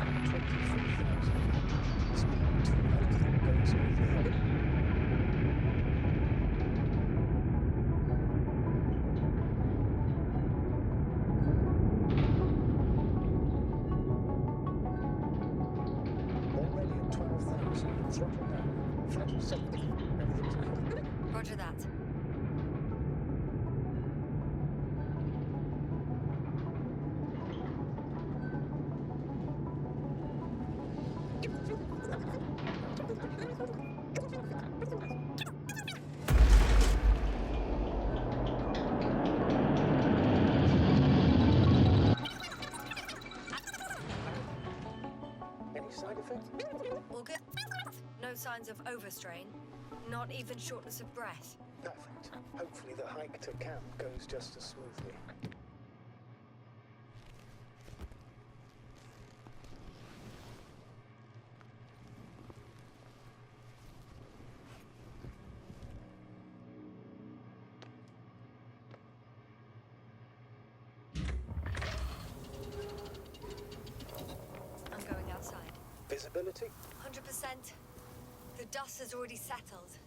23,000. Speed 200 going smoothly. Already at 12,000. Throttle down. Throttle 70. Everything's cool. Roger that. Any side effects? All good? No signs of overstrain. Not even shortness of breath. Perfect. Hopefully the hike to camp goes just as smoothly. I'm going outside. Visibility? 100%. The dust has already settled.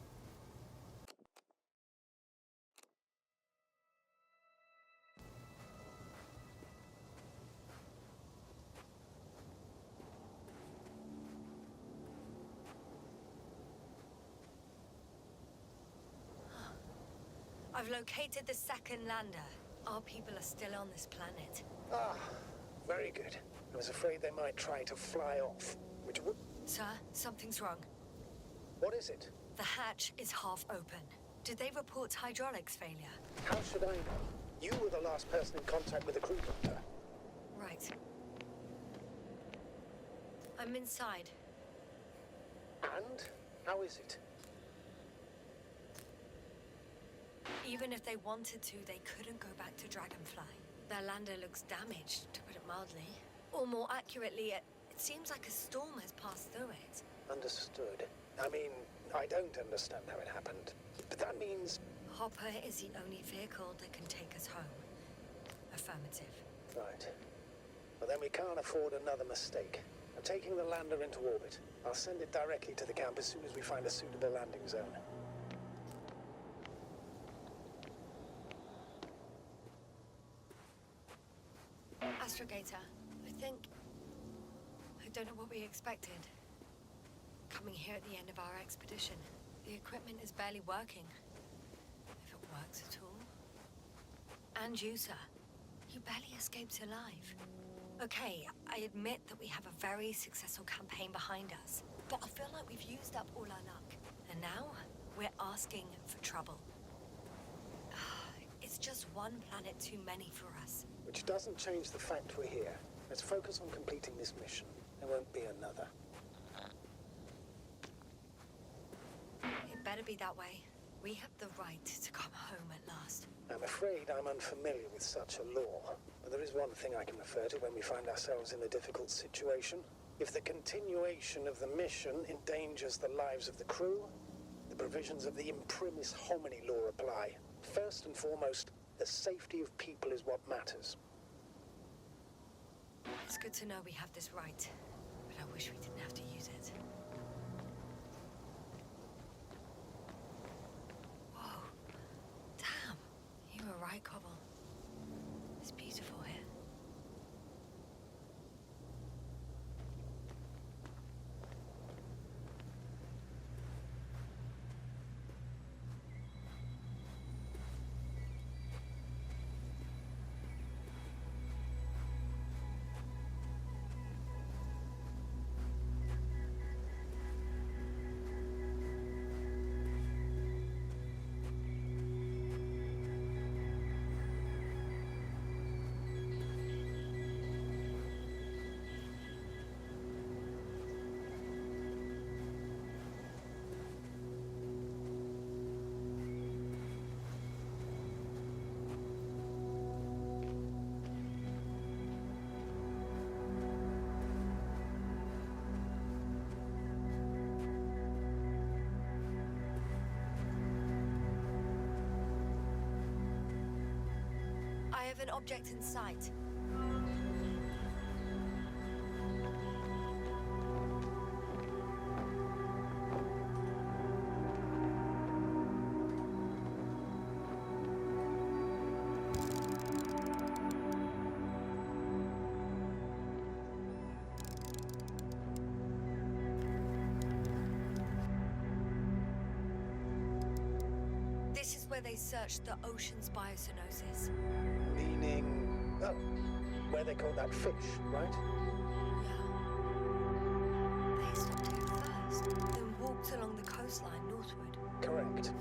I've located the second lander. Our people are still on this planet. Ah, very good. I was afraid they might try to fly off, which would... Sir, something's wrong. What is it? The hatch is half open. Did they report hydraulics failure? How should I know? You were the last person in contact with the crew member. Right. I'm inside. And? How is it? Even if they wanted to, they couldn't go back to Dragonfly. Their lander looks damaged, to put it mildly. Or more accurately, it seems like a storm has passed through it. Understood. I mean, I don't understand how it happened. But that means... Hopper is the only vehicle that can take us home. Affirmative. Right. Well, then we can't afford another mistake. I'm taking the lander into orbit. I'll send it directly to the camp as soon as we find a suitable landing zone. Astrogator, I don't know what we expected. Coming here at the end of our expedition. The equipment is barely working. If it works at all. And you, sir. You barely escaped alive. Okay, I admit that we have a very successful campaign behind us. But I feel like we've used up all our luck. And now, we're asking for trouble. It's just one planet too many for us. Which doesn't change the fact we're here. Let's focus on completing this mission. There won't be another. It better be that way. We have the right to come home at last. I'm afraid I'm unfamiliar with such a law. But there is one thing I can refer to when we find ourselves in a difficult situation. If the continuation of the mission endangers the lives of the crew, the provisions of the imprimis homini law apply. First and foremost, the safety of people is what matters. It's good to know we have this right, but I wish we didn't have to use it. Whoa. Damn. You were right, Cobble. It's beautiful here. I have an object in sight. where they searched the ocean's biocenosis. Meaning... oh, where they caught that fish, right? Yeah. They stopped here first, then walked along the coastline northward. Correct.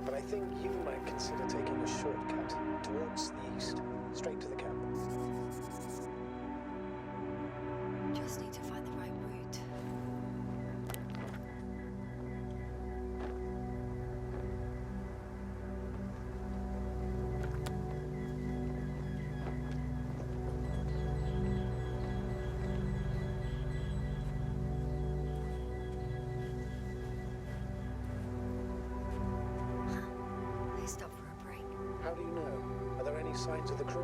But I think you might consider taking a shortcut towards the east, straight to the camp. Just need to find the right route. They stopped for a break. How do you know? Are there any signs of the crew?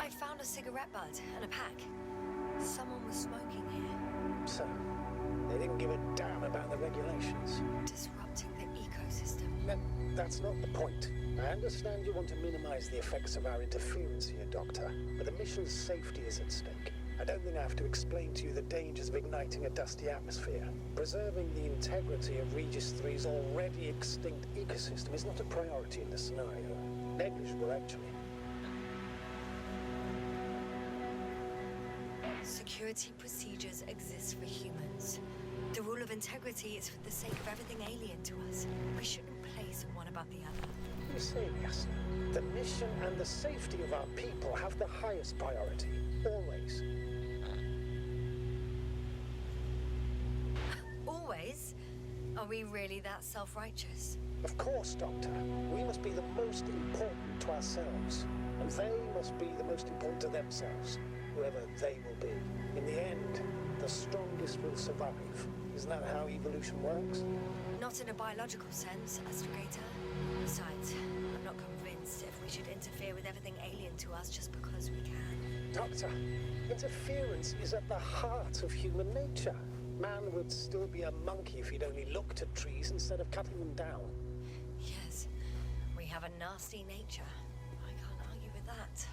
I found a cigarette butt and a pack. Someone was smoking here, So, they didn't give a damn about the regulations. disrupting the ecosystem. That's not the point. I understand you want to minimize the effects of our interference here, Doctor, but the mission's safety is at stake. I don't think I have to explain to you the dangers of igniting a dusty atmosphere. Preserving the integrity of Regis 3's already extinct ecosystem is not a priority in this scenario. Negligible, actually. Security procedures exist for humans. The rule of integrity is for the sake of everything alien to us. We shouldn't place one above the other. You say, yes. The mission and the safety of our people have the highest priority. Always. Always? Are we really that self-righteous? Of course, Doctor. We must be the most important to ourselves. And they must be the most important to themselves. Whoever they will be. In the end, the strongest will survive. Isn't that how evolution works? Not in a biological sense, Astrogator. Besides, I'm not convinced if we should interfere with everything alien to us just because we can. Doctor, interference is at the heart of human nature. Man would still be a monkey if he'd only looked at trees instead of cutting them down. Yes, we have a nasty nature. I can't argue with that.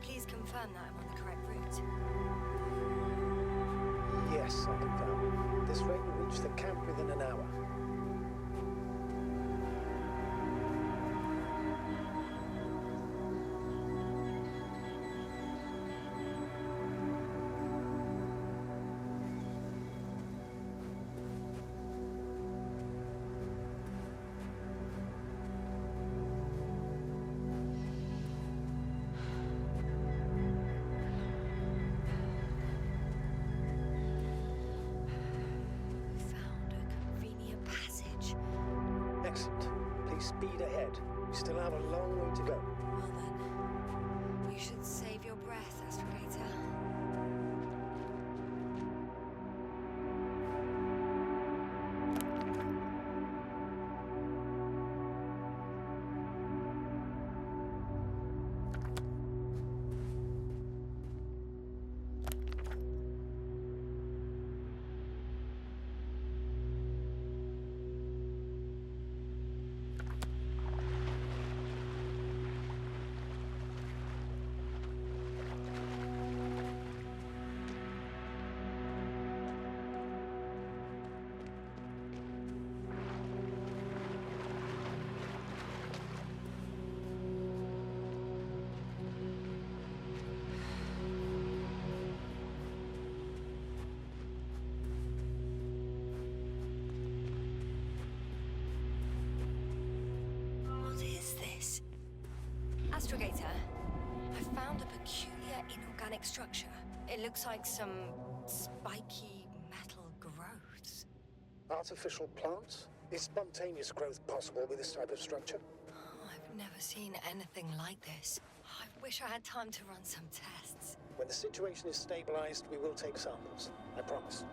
Please confirm that I'm on the correct route. Yes, I confirm. This rate will reach the camp within an hour. Excellent. Please speed ahead. We still have a long way to go. Well then, you should save your breath, Astrogator. Complex structure. It looks like some spiky metal growths. Artificial plants? Is spontaneous growth possible with this type of structure? Oh, I've never seen anything like this. I wish I had time to run some tests. When the situation is stabilized, we will take samples. I promise.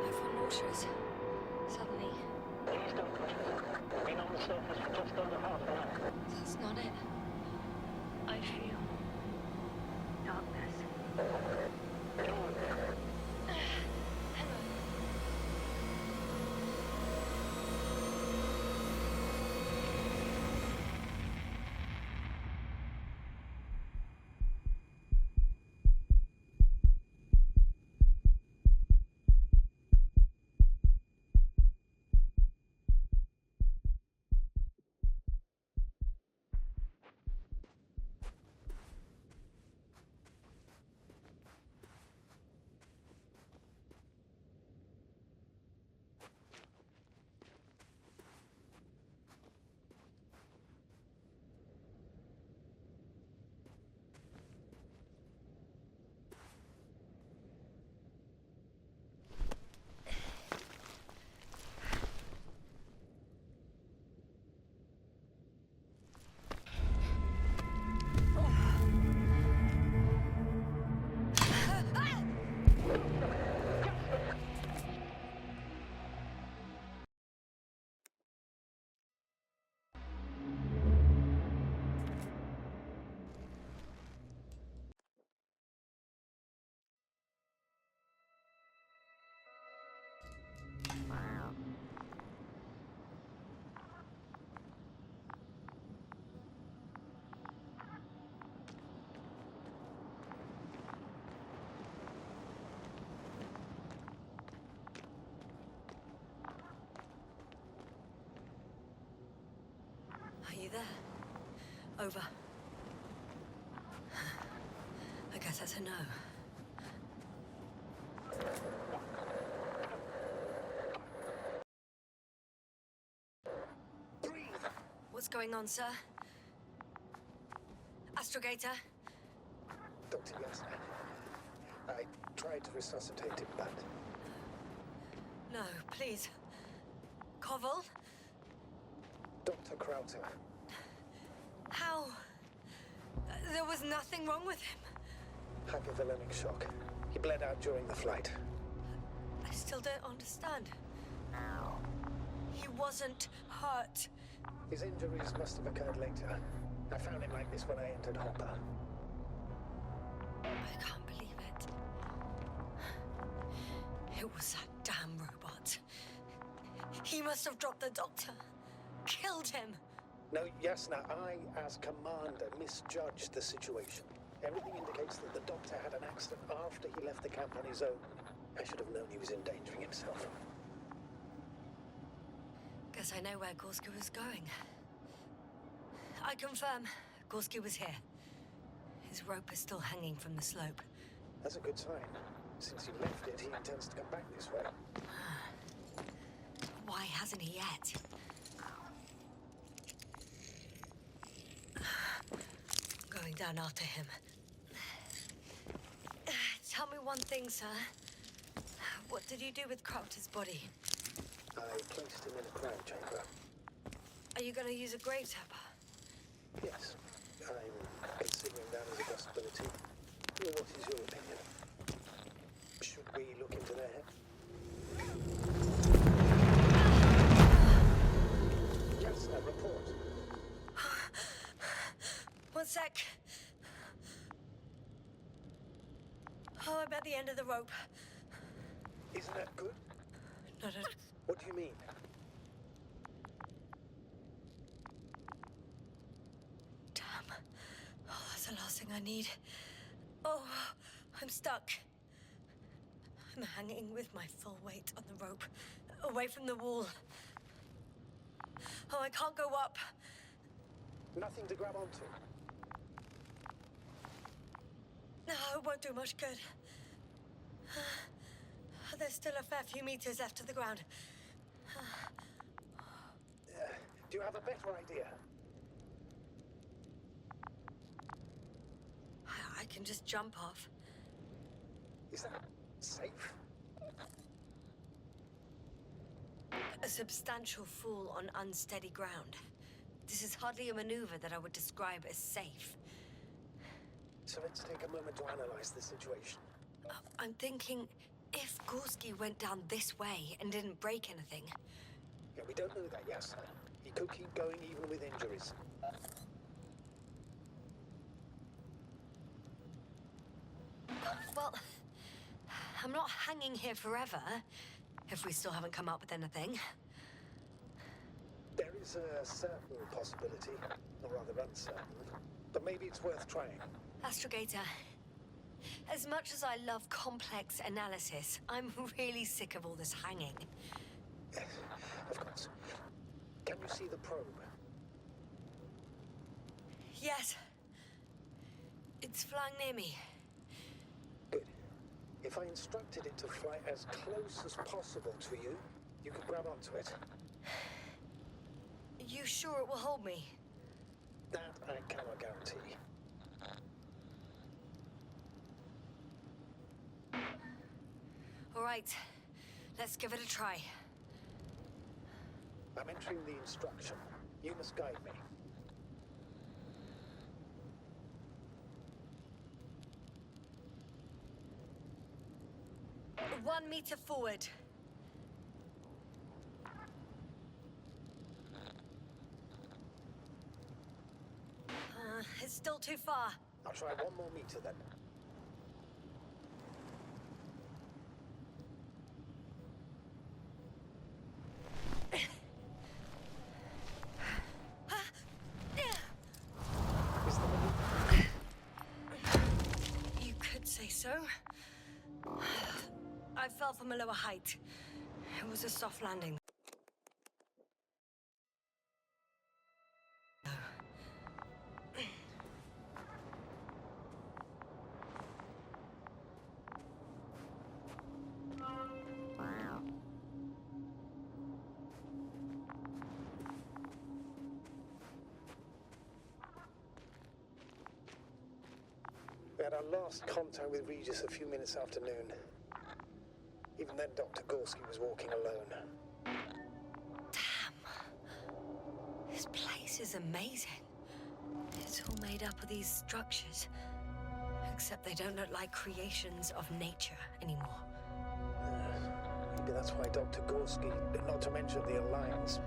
I feel nauseous. Suddenly. Please don't push it. Been on the surface for just under half an hour. That's not it. I feel darkness. Come on. Hang on. Are you there? Over. I guess that's a no. Breathe! What's going on, sir? Astrogator? Dr. Yasna. I tried to resuscitate him, but... No, please. Koval? Dr. Krauter. How? There was nothing wrong with him. Hypothalamic shock. He bled out during the flight. I still don't understand. He wasn't hurt. His injuries must have occurred later. I found him like this when I entered Hopper. I can't believe it. It was that damn robot. He must have dropped the doctor. Killed him. No, Yasna, I, as commander, misjudged the situation. Everything indicates that the doctor had an accident after he left the camp on his own. I should have known he was endangering himself. Guess I know where Gorski was going. I confirm, Gorski was here. His rope is still hanging from the slope. That's a good sign. Since he left it, he intends to come back this way. Why hasn't he yet? Going down after him. Tell me one thing, sir. What did you do with Crowter's body? I placed him in a cryo chamber. Are you going to use a grave tapper? Yes, I'm considering that as a possibility. What is your opinion? Should we look into their... Yes, a report. One sec. Oh, I'm at the end of the rope. Isn't that good? No. What do you mean? Damn. Oh, that's the last thing I need. Oh, I'm stuck. I'm hanging with my full weight on the rope, away from the wall. Oh, I can't go up. Nothing to grab onto. No, it won't do much good. There's still a fair few meters left to the ground. Do you have a better idea? can just jump off. Is that safe? A substantial fall on unsteady ground. This is hardly a maneuver that I would describe as safe. So let's take a moment to analyze the situation. I'm thinking, if Gorski went down this way and didn't break anything... Yeah, we don't know that yet, sir. He could keep going even with injuries. Well, I'm not hanging here forever, if we still haven't come up with anything. There is a certain possibility, or rather uncertain, but maybe it's worth trying. Astrogator, as much as I love complex analysis, I'm really sick of all this hanging. Yes, of course. Can you see the probe? Yes. It's flying near me. Good. If I instructed it to fly as close as possible to you, you could grab onto it. You sure it will hold me? That I cannot guarantee. All right, let's give it a try. I'm entering the instruction. You must guide me. 1 meter forward. It's still too far. I'll try 1 more meter then. Is the maneuver? You could say so. I fell from a lower height. It was a soft landing. We had our last contact with Regis a few minutes after noon. Even then, Dr. Gorski was walking alone. Damn. This place is amazing. It's all made up of these structures. Except they don't look like creations of nature anymore. Maybe that's why Dr. Gorski, not to mention the Alliance.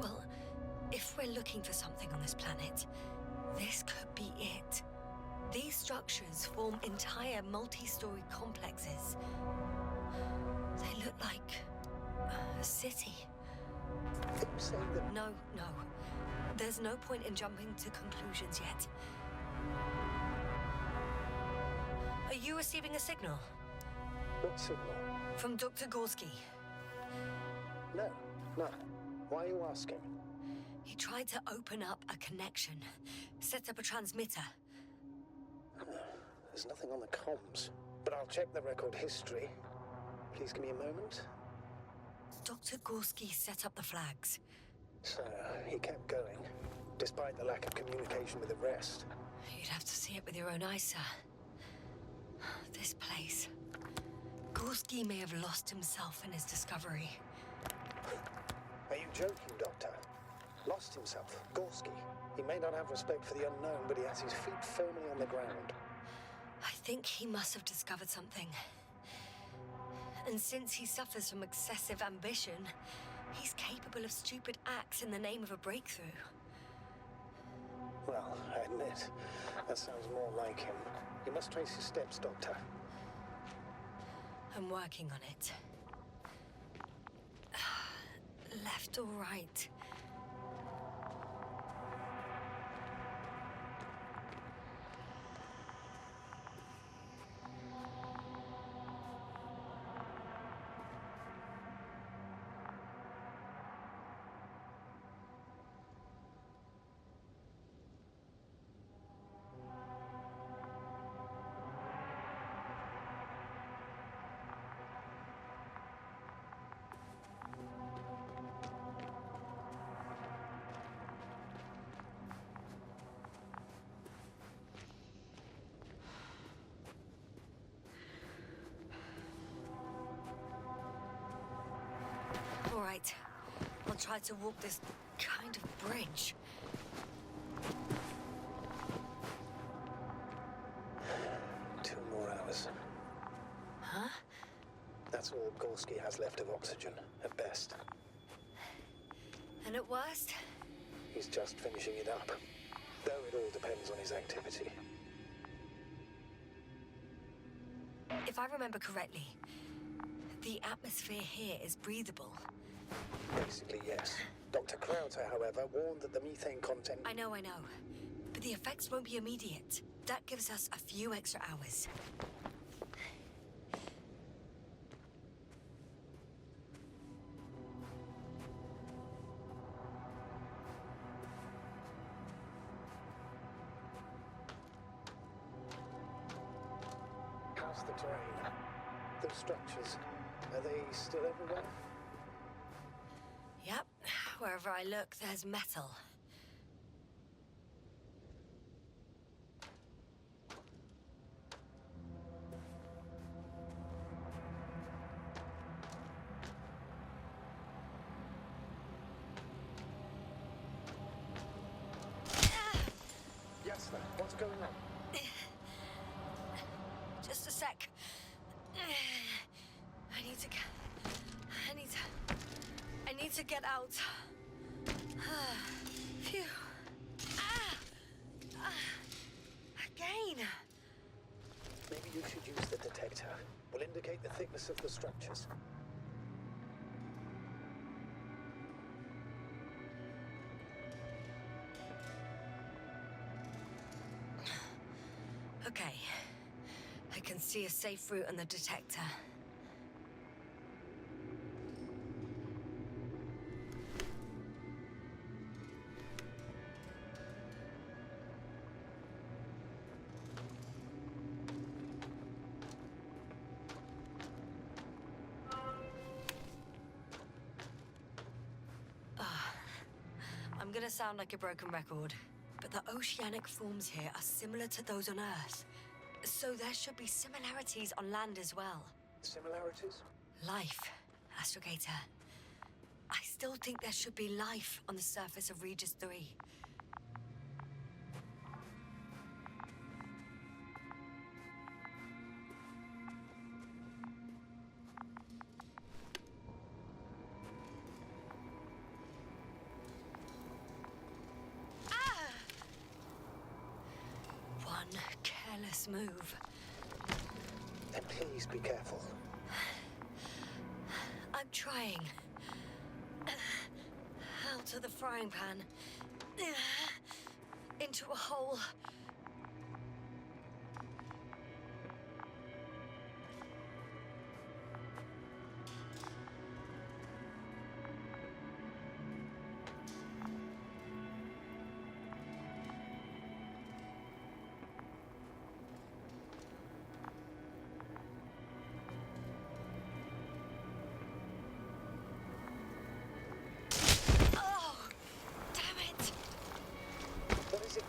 Well, if we're looking for something on this planet, this could be it. These structures form entire multi-story complexes. They look like a city. Are you saying that? No. There's no point in jumping to conclusions yet. Are you receiving a signal? What signal? From Dr. Gorski. No. Why are you asking? He tried to open up a connection, set up a transmitter. There's nothing on the comms, but I'll check the record history. Please give me a moment. Dr. Gorski set up the flags. So, he kept going, despite the lack of communication with the rest. You'd have to see it with your own eyes, sir. This place. Gorski may have lost himself in his discovery. Are you joking, Doctor? Lost himself, Gorski. He may not have respect for the unknown, but he has his feet firmly on the ground. I think he must have discovered something. And since he suffers from excessive ambition, he's capable of stupid acts in the name of a breakthrough. Well, I admit, that sounds more like him. You must trace his steps, Doctor. I'm working on it. Left or right? I'll try to walk this kind of bridge. 2 more hours. Huh? That's all Gorski has left of oxygen, at best. And at worst? He's just finishing it up. Though it all depends on his activity. If I remember correctly, the atmosphere here is breathable. Basically, yes. Dr. Krauter, however, warned that the methane content... I know. But the effects won't be immediate. That gives us a few extra hours. How's the terrain? Those structures, are they still everywhere? Yep. Wherever I look, there's metal. Yes, sir. What's going on? Just a sec. I need to get out. Phew. Again. Maybe you should use the detector. Will indicate the thickness of the structures. Okay. I can see a safe route on the detector. I'm gonna sound like a broken record, but the oceanic forms here are similar to those on Earth. So there should be similarities on land as well. Similarities? Life, Astrogator. I still think there should be life on the surface of Regis 3. One careless move. Then please be careful. I'm trying. Out of the frying pan. Into a hole.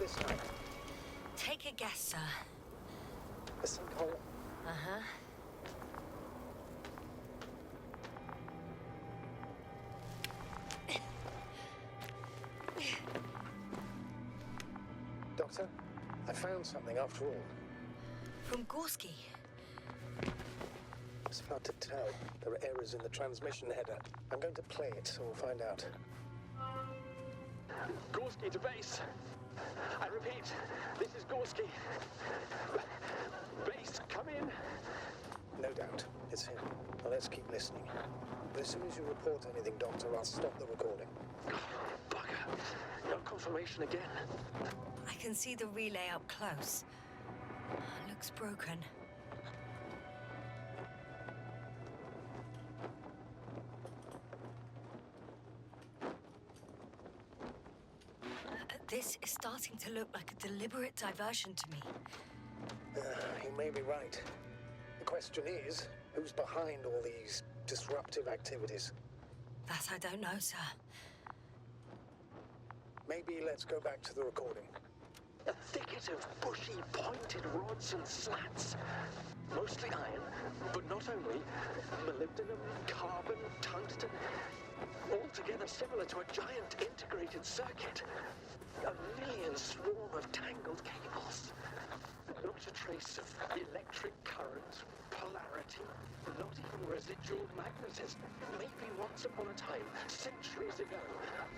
This time. Take a guess, sir. A sinkhole? Uh-huh. Doctor, I found something after all. From Gorski. It's hard to tell. There are errors in the transmission header. I'm going to play it, so we'll find out. Gorski to base. I repeat, this is Gorski. Base, come in. No doubt. It's him. Now let's keep listening. But as soon as you report anything, Doctor, I'll stop the recording. Bugger. No confirmation again. I can see the relay up close. Looks broken. This is starting to look like a deliberate diversion to me. You may be right. The question is, who's behind all these disruptive activities? That I don't know, sir. Maybe let's go back to the recording. A thicket of bushy, pointed rods and slats. Mostly iron, but not only. Molybdenum, carbon, tungsten. Altogether similar to a giant integrated circuit. A million swarm of tangled cables. Not a trace of electric current, polarity, not even residual magnetism. Maybe once upon a time, centuries ago,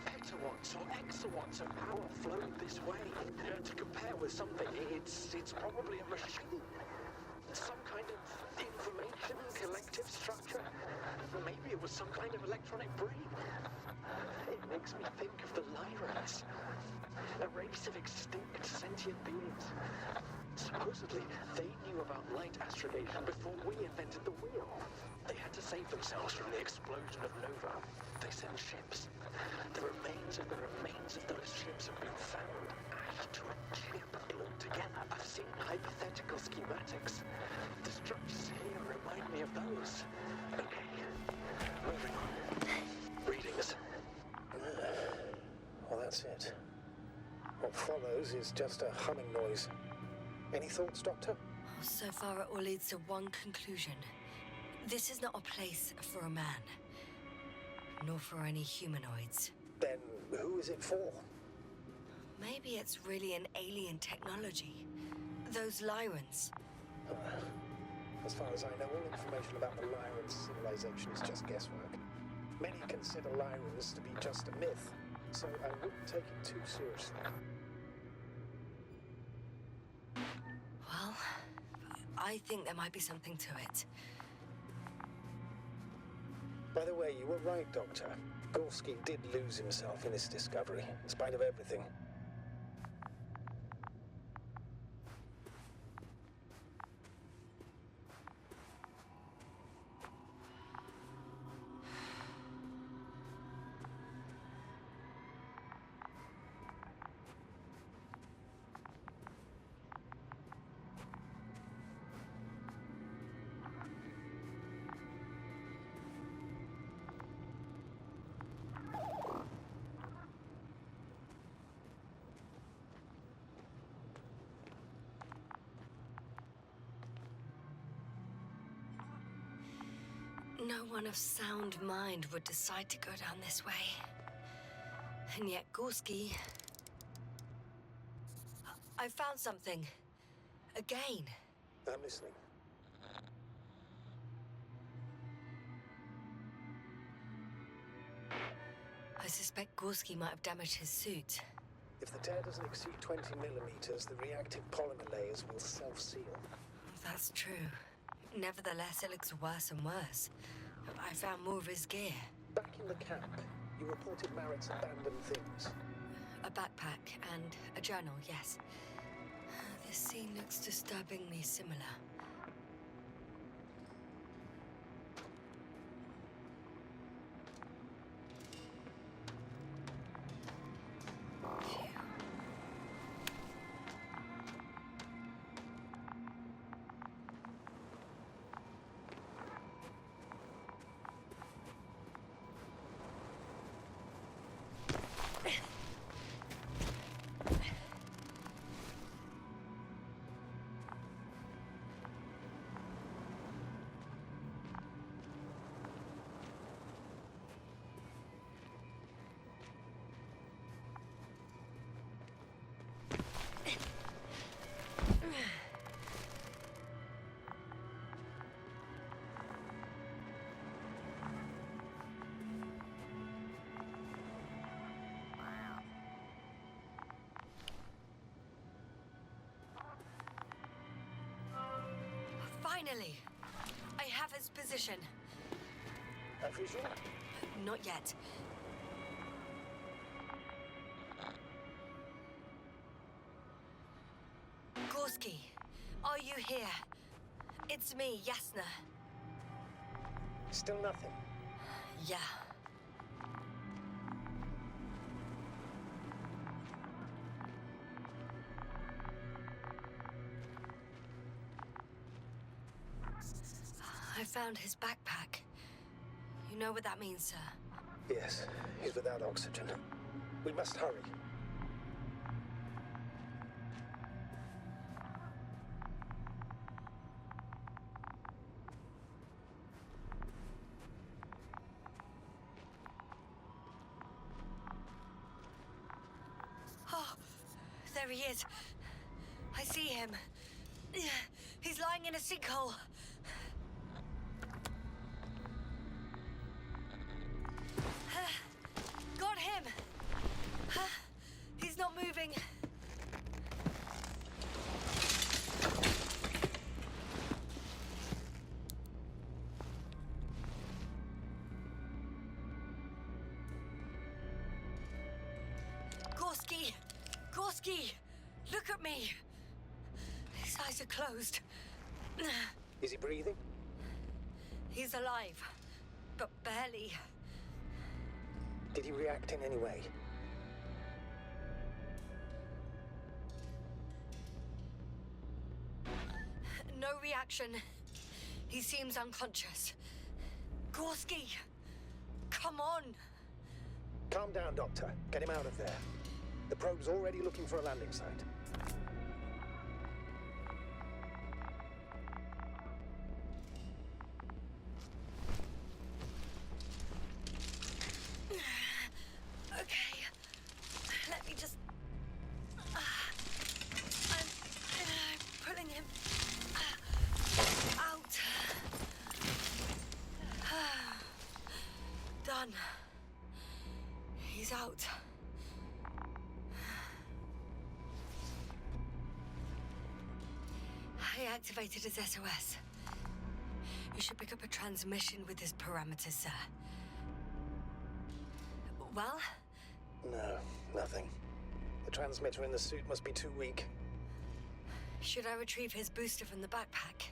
petawatts or exawatts of power flowed this way. To compare with something, it's probably a machine. Some kind of information collective structure. Maybe it was some kind of electronic brain. It makes me think of the Lyrans, a race of extinct sentient beings. Supposedly, they knew about light astrogation before we invented the wheel. They had to save themselves from the explosion of Nova. They sent ships. The remains of those ships have been found, ash to a chip, glued together. I've seen hypothetical schematics. The structures here remind me of those. Okay, moving on. Readings. Well, that's it. What follows is just a humming noise. Any thoughts, Doctor? Oh, so far it all leads to one conclusion. This is not a place for a man. Nor for any humanoids. Then who is it for? Maybe it's really an alien technology. Those Lyrans. As far as I know, all information about the Lyran civilization is just guesswork. Many consider Lyrans to be just a myth, so I wouldn't take it too seriously. Well, I think there might be something to it. By the way, you were right, Doctor. Gorski did lose himself in his discovery, in spite of everything. No one of sound mind would decide to go down this way. And yet Gorski... I found something. Again. I'm listening. I suspect Gorski might have damaged his suit. If the tear doesn't exceed 20 millimeters, the reactive polymer layers will self-seal. That's true. Nevertheless, it looks worse and worse. I found more of his gear. Back in the camp, you reported Marrett's abandoned things. A backpack and a journal, yes. This scene looks disturbingly similar. Phew. Finally! I have his position. A visual? Not yet. Gorski, are you here? It's me, Yasna. Still nothing. Yeah. I found his backpack. You know what that means, sir? Yes, he's without oxygen. We must hurry. There he is. I see him. He's lying in a sinkhole. Got him. He's not moving. Gorski! Look at me! His eyes are closed. Is he breathing? He's alive, but barely. Did he react in any way? No reaction. He seems unconscious. Gorski! Come on! Calm down, Doctor. Get him out of there. The probe's already looking for a landing site. Okay. Let me just... I'm pulling him out. Done. He's out. I activated his SOS. You should pick up a transmission with his parameters, sir. Well? No, nothing. The transmitter in the suit must be too weak. Should I retrieve his booster from the backpack?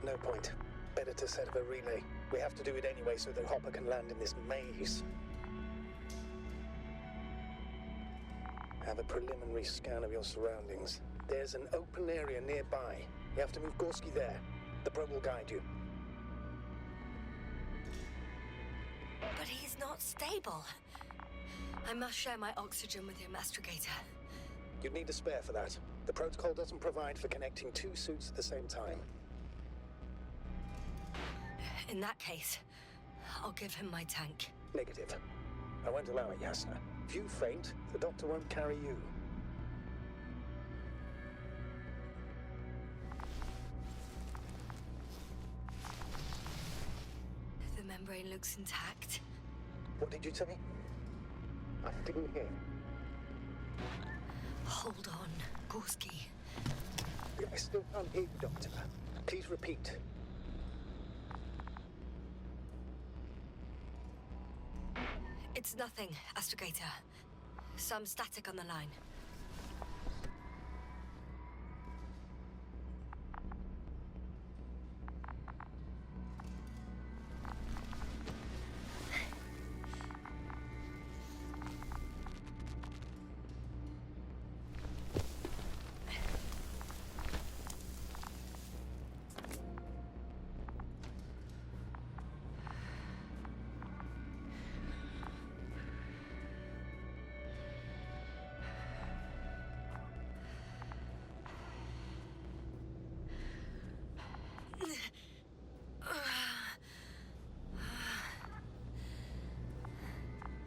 No point. Better to set up a relay. We have to do it anyway so that Hopper can land in this maze. Have a preliminary scan of your surroundings. There's an open area nearby. You have to move Gorski there. The probe will guide you. But he's not stable. I must share my oxygen with him, Astrugator. You'd need a spare for that. The protocol doesn't provide for connecting two suits at the same time. In that case, I'll give him my tank. Negative. I won't allow it, Yasna. If you faint, the doctor won't carry you. The membrane looks intact. What did you say? I didn't hear. Hold on, Gorski. I still can't hear you, Doctor. Please repeat. It's nothing, Astrugator. Some static on the line.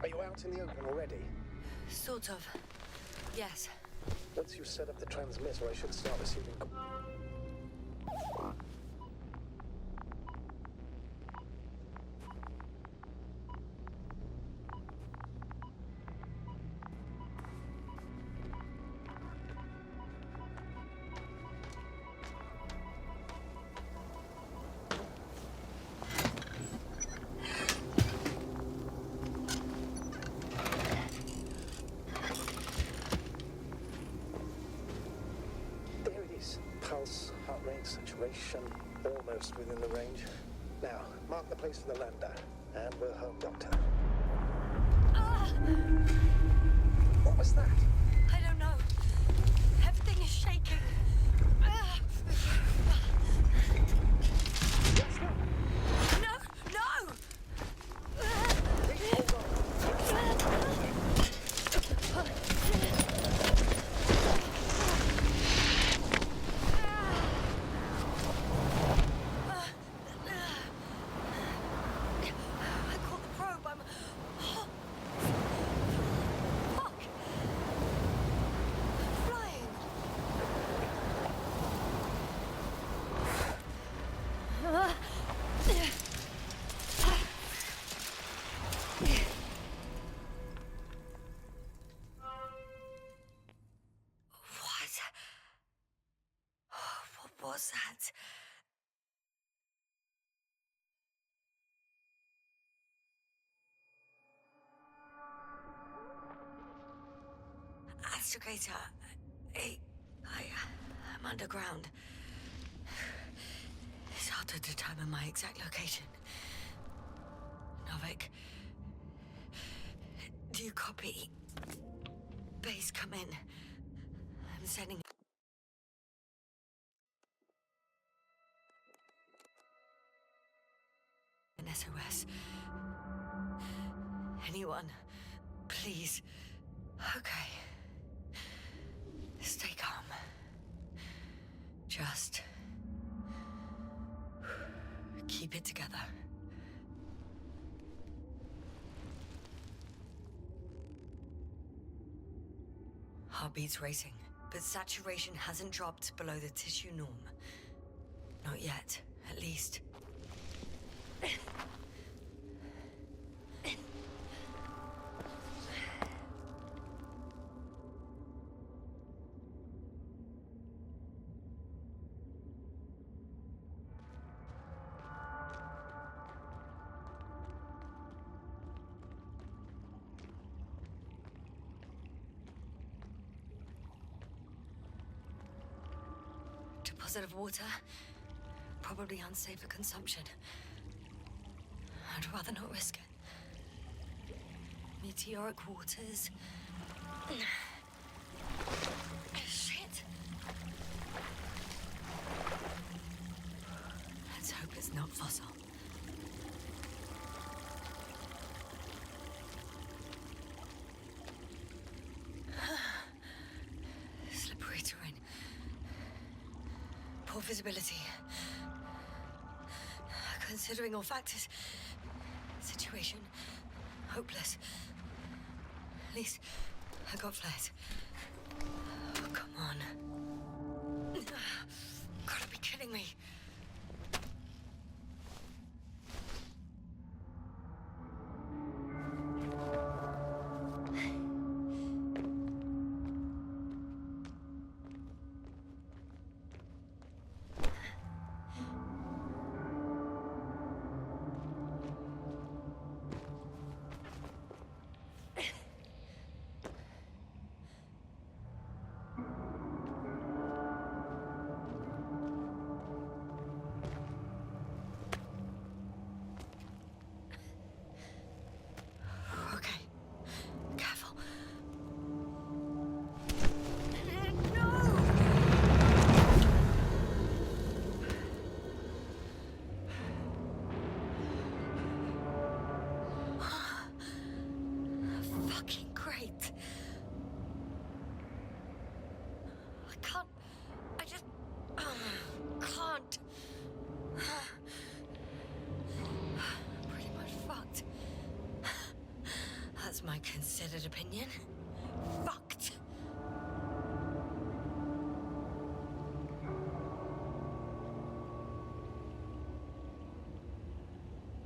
Are you out in the open already? Sort of. Yes. Once you set up the transmitter, I should start receiving... Pulse, heart rate, saturation, almost within the range. Now, mark the place for the lander, and we're home, Doctor. What was that? I don't know. Everything is shaking. No! No! Please hold on. it. Astrogator, I'm underground. It's hard to determine my exact location. Novik, do you copy? Base, come in. I'm sending an SOS. Anyone, please. Okay. Stay calm. Just keep it together. Heartbeat's racing, but saturation hasn't dropped below the tissue norm. Not yet, at least. Deposit of water, probably unsafe for consumption. I'd rather not risk it. Meteoric waters. Shit! Let's hope it's not fossil. Slippery terrain. Poor visibility. Considering all factors, situation hopeless. At least I got flares. Oh, come on. Gotta be kidding me. My considered opinion. Fucked.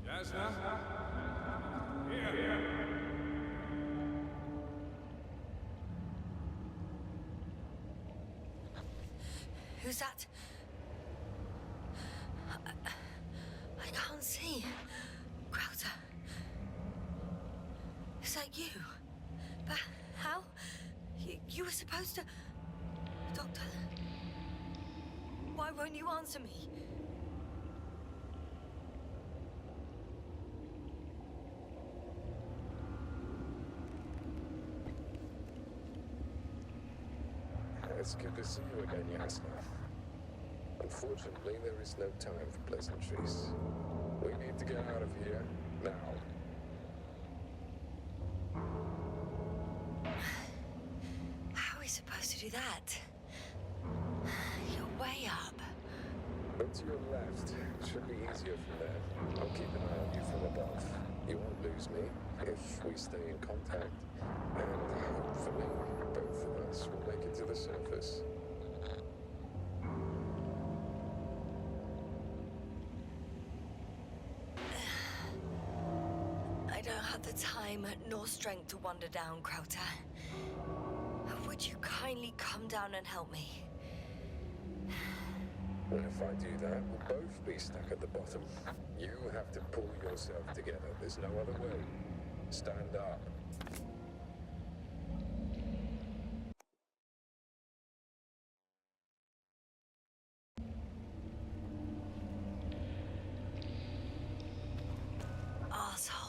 Yes, sir? Here. Who's that? I can't see. Crowther. Is that you? But how? You were supposed to... Doctor? Why won't you answer me? It's good to see you again, Yasna. Unfortunately, there is no time for pleasantries. We need to get out of here, now. How are we supposed to do that? You're way up. Look to your left. Should be easier from there. I'll keep an eye on you from above. You won't lose me if we stay in contact. And hopefully, both of us will make it to the surface. I don't have the time nor strength to wander down, Crowther. Would you kindly come down and help me? Well, if I do that, we'll both be stuck at the bottom. You have to pull yourself together. There's no other way. Stand up. Asshole.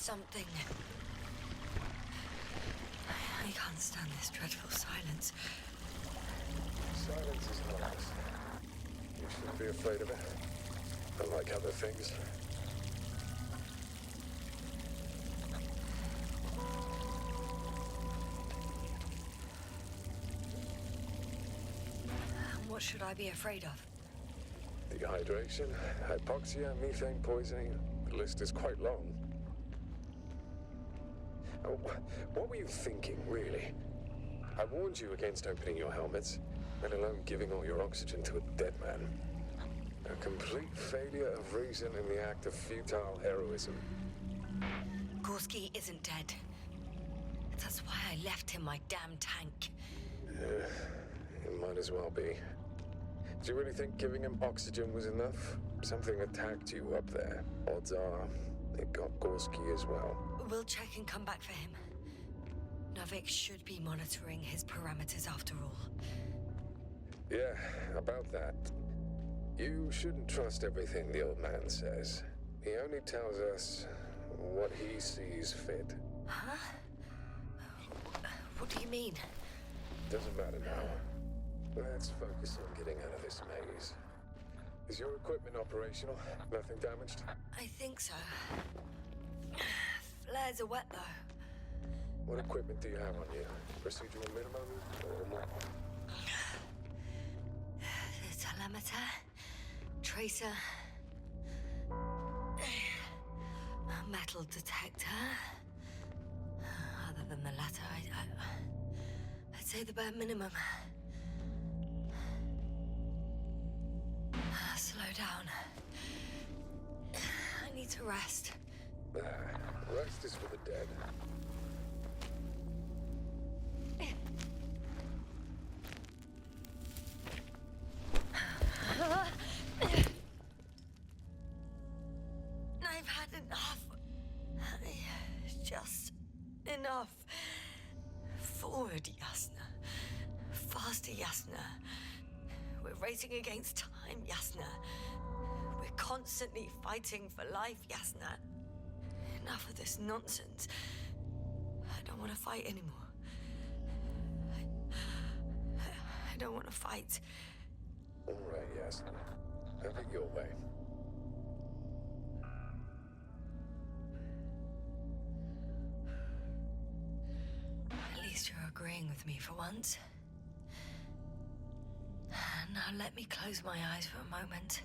Something. I can't stand this dreadful silence. Silence is nice. You shouldn't be afraid of it. Unlike other things. What should I be afraid of? Dehydration, hypoxia, methane poisoning. The list is quite long. Oh, what were you thinking, really? I warned you against opening your helmets, let alone giving all your oxygen to a dead man. A complete failure of reason in the act of futile heroism. Gorski isn't dead. That's why I left him my damn tank. It might as well be. Do you really think giving him oxygen was enough? Something attacked you up there. Odds are, it got Gorski as well. We'll check and come back for him. Novik should be monitoring his parameters after all. Yeah, about that. You shouldn't trust everything the old man says. He only tells us what he sees fit. Huh? What do you mean? Doesn't matter now. Let's focus on getting out of this maze. Is your equipment operational? Nothing damaged? I think so. Flares are wet, though. What equipment do you have on you? Procedural minimum or more? The telemeter, tracer, a metal detector. Other than the latter, I'd say the bare minimum. Slow down. I need to rest. Rest is for the dead. I've had enough. Just enough. Forward, Yasna. Faster, Yasna. We're racing against time, Yasna. We're constantly fighting for life, Yasna. Enough of this nonsense. I don't want to fight anymore. I don't want to fight. All right, yes. Have it your way. At least you're agreeing with me for once. Now let me close my eyes for a moment.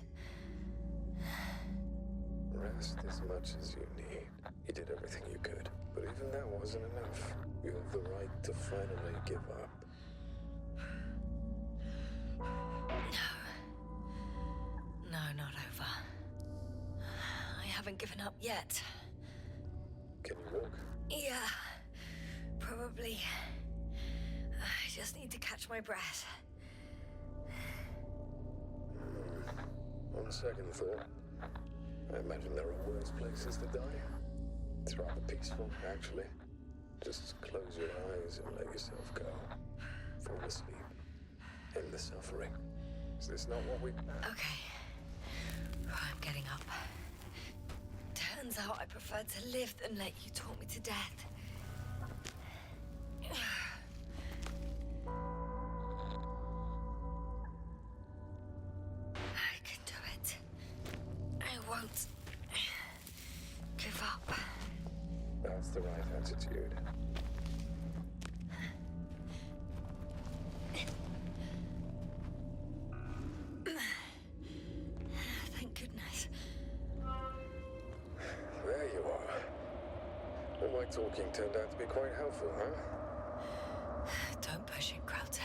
Rest as much as you need. You did everything you could, but even that wasn't enough. You have the right to finally give up. No, not over. I haven't given up yet. Can you walk? Yeah, probably. I just need to catch my breath. On second thought, I imagine there are worse places to die. It's rather peaceful, actually. Just close your eyes and let yourself go. Fall asleep. End the suffering. Is this not what we... Okay. I'm getting up. Turns out I prefer to live than let you talk me to death. I can do it. I won't give up. That's the right attitude. Thank goodness. There you are. All my talking turned out to be quite helpful, huh? Don't push it, Crowder.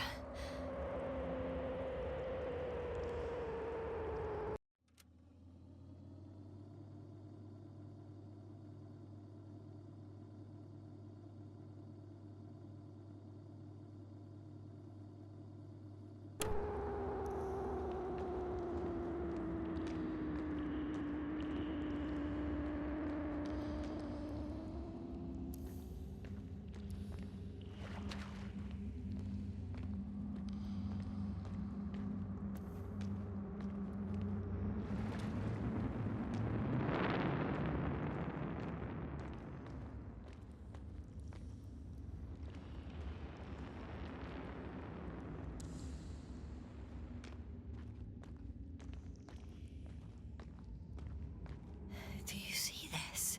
Do you see this?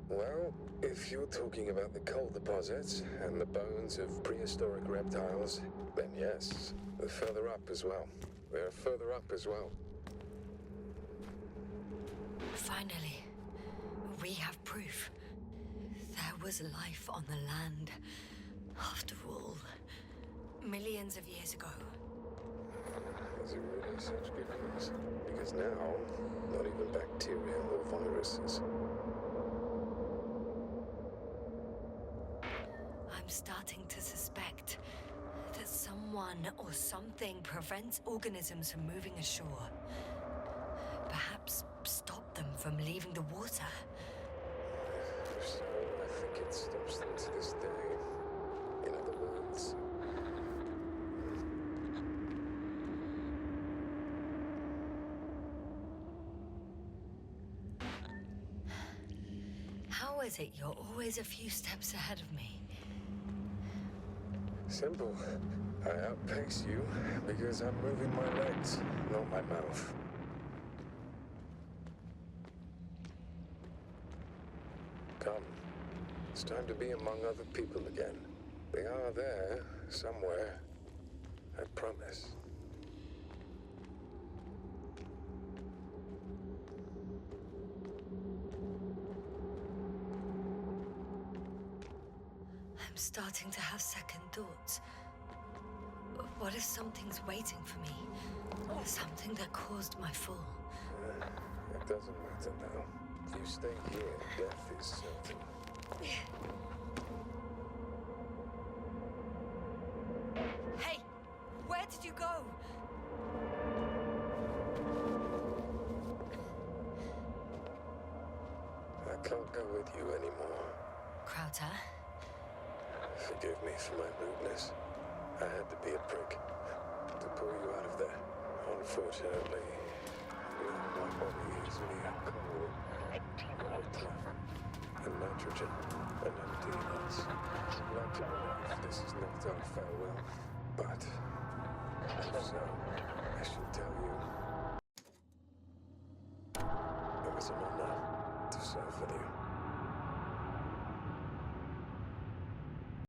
Well, if you're talking about the coal deposits and the bones of prehistoric reptiles, then yes. They're further up as well. They're further up as well. Finally, we have proof. There was life on the land. After all, millions of years ago. Is it really such good news? Because now, not even bacteria or viruses. I'm starting to suspect that someone or something prevents organisms from moving ashore. Perhaps stop them from leaving the water. So I think it stops them to this day. In other words... How is it you're always a few steps ahead of me? Simple. I outpace you because I'm moving my legs, not my mouth. Come. It's time to be among other people again. They are there, somewhere. I promise. I'm starting to have second thoughts. What if something's waiting for me? Something that caused my fall? It doesn't matter now. If you stay here, death is certain. Hey! Where did you go? I can't go with you anymore. Crowder? Forgive me for my rudeness. I had to be a prick. To pull you out of there. Unfortunately, my body is mere coal, water, and nitrogen, and empty us. Like enough, this is not our farewell, but if so, I should tell you. It was an honor to serve with you.